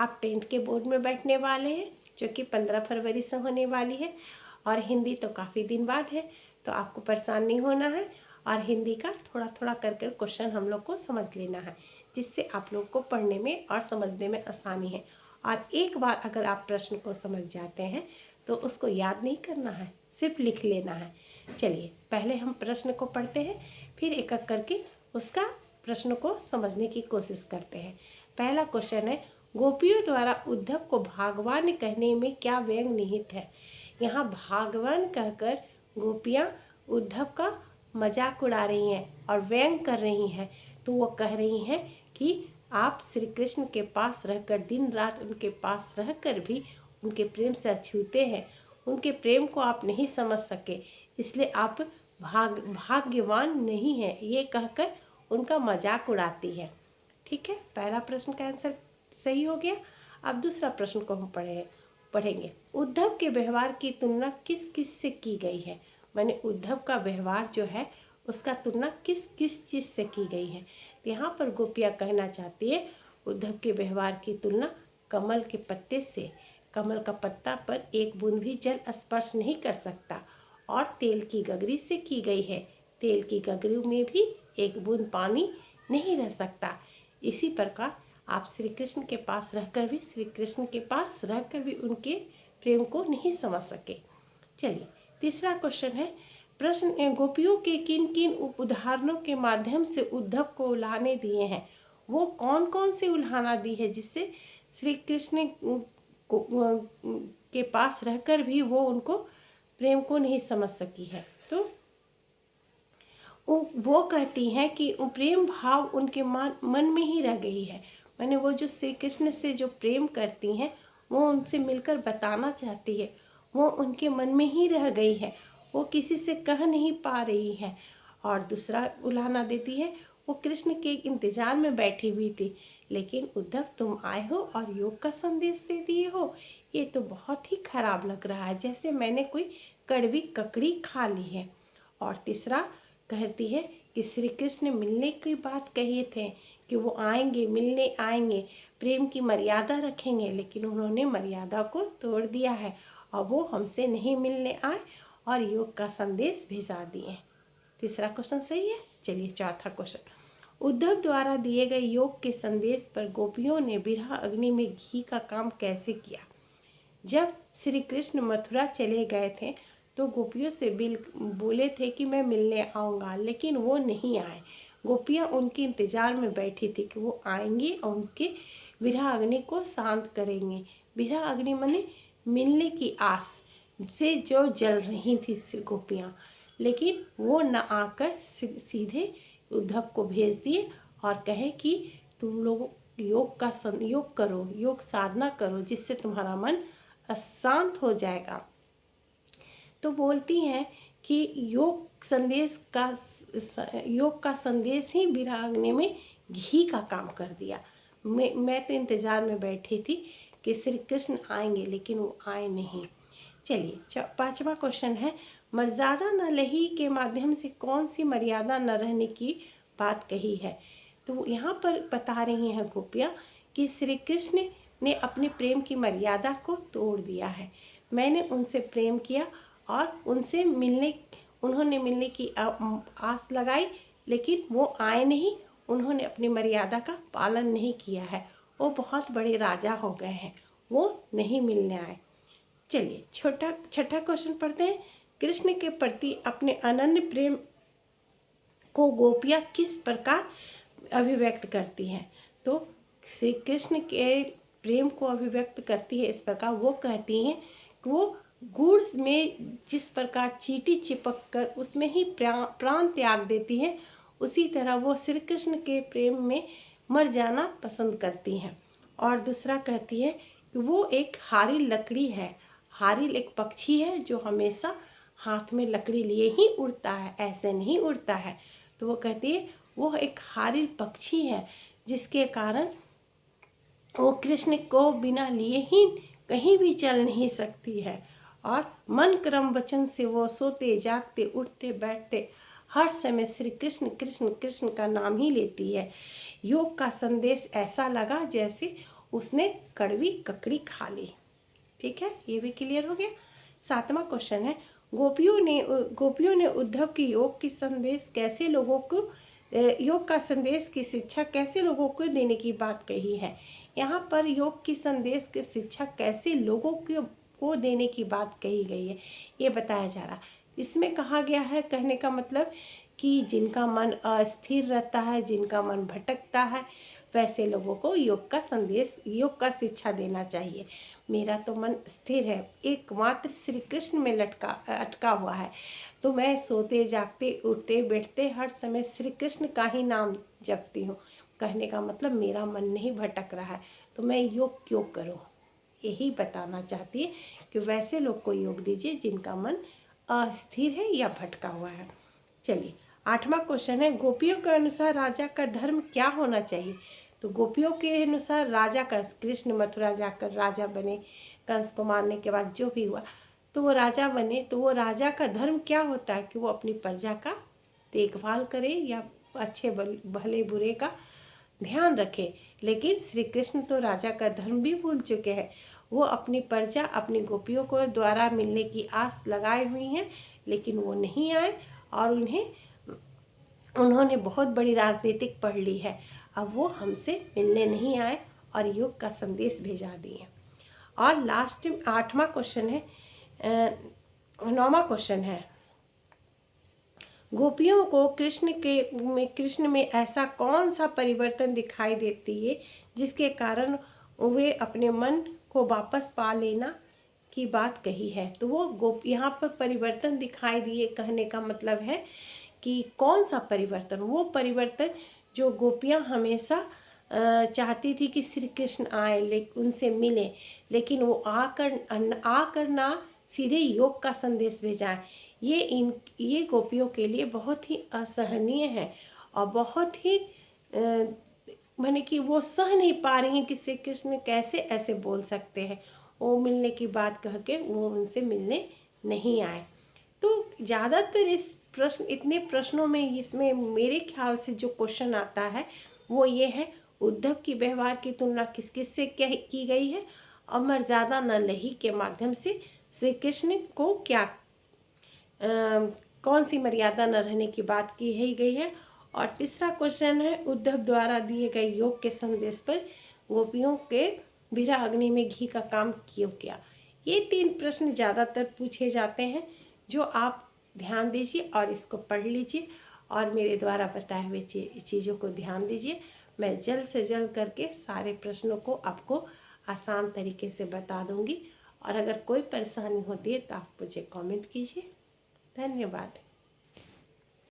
आप 10th के board में बैठने वाले हैं जो कि 15 फरवरी से होने वाली है, और हिंदी तो काफ़ी दिन बाद है, तो आपको परेशान नहीं होना है। और हिंदी का थोड़ा थोड़ा करके क्वेश्चन हम लोग को समझ लेना है, जिससे आप लोग को पढ़ने में और समझने में आसानी है। और एक बार अगर आप प्रश्न को समझ जाते हैं तो उसको याद नहीं करना है, सिर्फ लिख लेना है। चलिए पहले हम प्रश्न को पढ़ते हैं, फिर एक एक करके उसका प्रश्न को समझने की कोशिश करते हैं। पहला क्वेश्चन है, गोपियों द्वारा उद्धव को भगवान कहने में क्या व्यंग निहित है। यहाँ भगवान कहकर गोपियाँ उद्धव का मजाक उड़ा रही हैं और व्यंग कर रही हैं। तो वो कह रही हैं कि आप श्री कृष्ण के पास रहकर, दिन रात उनके पास रहकर भी उनके प्रेम से अछूते हैं, उनके प्रेम को आप नहीं समझ सके, इसलिए आप भाग्यवान नहीं हैं, ये कहकर उनका मजाक उड़ाती है। ठीक है, पहला प्रश्न का आंसर सही हो गया। अब दूसरा प्रश्न को हम पढ़ेंगे। उद्धव के व्यवहार की तुलना किस किस से की गई है। मैंने उद्धव का व्यवहार जो है उसका तुलना किस किस चीज़ से की गई है। यहाँ पर गोपियाँ कहना चाहती है उद्धव के व्यवहार की तुलना कमल के पत्ते से। कमल का पत्ता पर एक बूंद भी जल स्पर्श नहीं कर सकता, और तेल की गगरी से की गई है। तेल की गगरी में भी एक बूंद पानी नहीं रह सकता। इसी प्रकार आप श्री कृष्ण के पास रहकर भी, श्री कृष्ण के पास रहकर भी उनके प्रेम को नहीं समझ सके। चलिए तीसरा क्वेश्चन है, प्रश्न गोपियों के किन किन उदाहरणों के माध्यम से उद्धव को उल्हाने दिए हैं। वो कौन कौन से उल्हाना दी है जिससे श्री कृष्ण के पास रहकर भी वो उनको प्रेम को नहीं समझ सकी है। तो वो कहती हैं कि प्रेम भाव उनके मन में ही रह गई है। मैंने वो जो श्री कृष्ण से जो प्रेम करती हैं वो उनसे मिलकर बताना चाहती है, वो उनके मन में ही रह गई है, वो किसी से कह नहीं पा रही है। और दूसरा उल्हाना देती है, वो कृष्ण के इंतजार में बैठी हुई थी, लेकिन उद्धव तुम आए हो और योग का संदेश दे दिए हो, ये तो बहुत ही खराब लग रहा है, जैसे मैंने कोई कड़वी ककड़ी खा ली है। और तीसरा कहती है कि श्री कृष्ण मिलने की बात कही थे कि वो आएंगे, मिलने आएंगे, प्रेम की मर्यादा रखेंगे, लेकिन उन्होंने मर्यादा को तोड़ दिया है और वो हमसे नहीं मिलने आए और योग का संदेश भेजा दिए। तीसरा क्वेश्चन सही है। चलिए चौथा क्वेश्चन, उद्धव द्वारा दिए गए योग के संदेश पर गोपियों ने विरह अग्नि में घी का काम कैसे किया। जब श्री कृष्ण मथुरा चले गए थे तो गोपियों से बोले थे कि मैं मिलने आऊँगा, लेकिन वो नहीं आए। गोपियाँ उनके इंतज़ार में बैठी थी कि वो आएंगे और उनके विरह अग्नि को शांत करेंगे। विरह अग्नि माने मिलने की आस से जो जल रही थी गोपियाँ, लेकिन वो न आकर सीधे उद्धव को भेज दिए और कहे कि तुम लोग योग करो, योग साधना करो, जिससे तुम्हारा मन शांत हो जाएगा। तो बोलती हैं कि योग का संदेश ही विराग्नि में घी का काम कर दिया। मैं तो इंतज़ार में बैठी थी कि श्री कृष्ण आएंगे, लेकिन वो आए नहीं। चलिए पांचवा क्वेश्चन है, मर्यादा न रही के माध्यम से कौन सी मर्यादा न रहने की बात कही है। तो यहाँ पर बता रही हैं गोपियाँ कि श्री कृष्ण ने अपने प्रेम की मर्यादा को तोड़ दिया है। मैंने उनसे प्रेम किया और उन्होंने मिलने की आस लगाई, लेकिन वो आए नहीं, उन्होंने अपनी मर्यादा का पालन नहीं किया है। वो बहुत बड़े राजा हो गए हैं, वो नहीं मिलने आए। चलिए छठा क्वेश्चन पढ़ते हैं, कृष्ण के प्रति अपने अनन्य प्रेम को गोपियाँ किस प्रकार अभिव्यक्त करती हैं। तो श्री कृष्ण के प्रेम को अभिव्यक्त करती है इस प्रकार, वो कहती हैं कि वो गुड़ में जिस प्रकार चींटी चिपक कर उसमें ही प्राण त्याग देती है, उसी तरह वो श्री कृष्ण के प्रेम में मर जाना पसंद करती हैं। और दूसरा कहती है कि वो एक हारिल लकड़ी है। हारिल एक पक्षी है जो हमेशा हाथ में लकड़ी लिए ही उड़ता है, ऐसे नहीं उड़ता है। तो वो कहती है वो एक हारिल पक्षी है, जिसके कारण वो कृष्ण को बिना लिए ही कहीं भी चल नहीं सकती है। और मन क्रम वचन से वो सोते जागते उठते बैठते हर समय श्री कृष्ण कृष्ण कृष्ण का नाम ही लेती है। योग का संदेश ऐसा लगा जैसे उसने कड़वी ककड़ी खा ली। ठीक है, ये भी क्लियर हो गया। 7वां क्वेश्चन है, गोपियों ने उद्धव की योग की संदेश कैसे लोगों को योग का संदेश की शिक्षा कैसे लोगों को देने की बात कही है। यहाँ पर योग की संदेश की शिक्षा कैसे लोगों को देने की बात कही गई है, ये बताया जा रहा। इसमें कहा गया है, कहने का मतलब कि जिनका मन अस्थिर रहता है, जिनका मन भटकता है, वैसे लोगों को योग का संदेश, योग का शिक्षा देना चाहिए। मेरा तो मन स्थिर है, एकमात्र श्री कृष्ण में अटका हुआ है, तो मैं सोते जागते उठते बैठते हर समय श्री कृष्ण का ही नाम जपती हूँ। कहने का मतलब मेरा मन नहीं भटक रहा है, तो मैं योग क्यों करूँ, यही बताना चाहती है कि वैसे लोग को योग दीजिए जिनका मन अस्थिर है या भटका हुआ है। चलिए 8वां क्वेश्चन है, गोपियों के अनुसार राजा का धर्म क्या होना चाहिए। तो गोपियों के अनुसार राजा का, कृष्ण मथुरा जाकर राजा बने, कंस को मारने के बाद जो भी हुआ तो वो राजा बने, तो वो राजा का धर्म क्या होता है कि वो अपनी प्रजा का देखभाल करे या अच्छे भले बुरे का ध्यान रखे। लेकिन श्री कृष्ण तो राजा का धर्म भी भूल चुके हैं। वो अपनी प्रजा, अपनी गोपियों को द्वारा मिलने की आस लगाए हुई हैं, लेकिन वो नहीं आए और उन्होंने बहुत बड़ी राजनीतिक पढ़ ली है। अब वो हमसे मिलने नहीं आए और योग का संदेश भेजा दिए। और लास्ट 8वां क्वेश्चन है, 9वां क्वेश्चन है, गोपियों को कृष्ण में ऐसा कौन सा परिवर्तन दिखाई देती है जिसके कारण वे अपने मन को वापस पा लेना की बात कही है। तो वो यहाँ पर परिवर्तन दिखाई दिए, कहने का मतलब है कि कौन सा परिवर्तन, वो परिवर्तन जो गोपियाँ हमेशा चाहती थी कि श्री कृष्ण आए, लेकिन उनसे मिले, लेकिन वो आकर ना सीधे योग का संदेश भेजाएं। ये गोपियों के लिए बहुत ही असहनीय है और बहुत ही माने कि वो सह नहीं पा रही हैं कि श्री कृष्ण कैसे ऐसे बोल सकते हैं। वो मिलने की बात कह के वो उनसे मिलने नहीं आए। तो ज़्यादातर इतने प्रश्नों में इसमें मेरे ख्याल से जो क्वेश्चन आता है वो ये है, उद्धव की व्यवहार की तुलना किस किस से की गई है, और मर्यादा न लही के माध्यम से श्री कृष्ण को क्या कौन सी मर्यादा न रहने की बात की ही गई है। और तीसरा क्वेश्चन है, उद्धव द्वारा दिए गए योग के संदेश पर गोपियों के विरह अग्नि में घी का काम क्यों किया। ये 3 प्रश्न ज़्यादातर पूछे जाते हैं, जो आप ध्यान दीजिए और इसको पढ़ लीजिए और मेरे द्वारा बताए हुए चीज़ों को ध्यान दीजिए। मैं जल्द से जल्द करके सारे प्रश्नों को आपको आसान तरीके से बता दूंगी, और अगर कोई परेशानी होती है तो आप मुझे कमेंट कीजिए। धन्यवाद।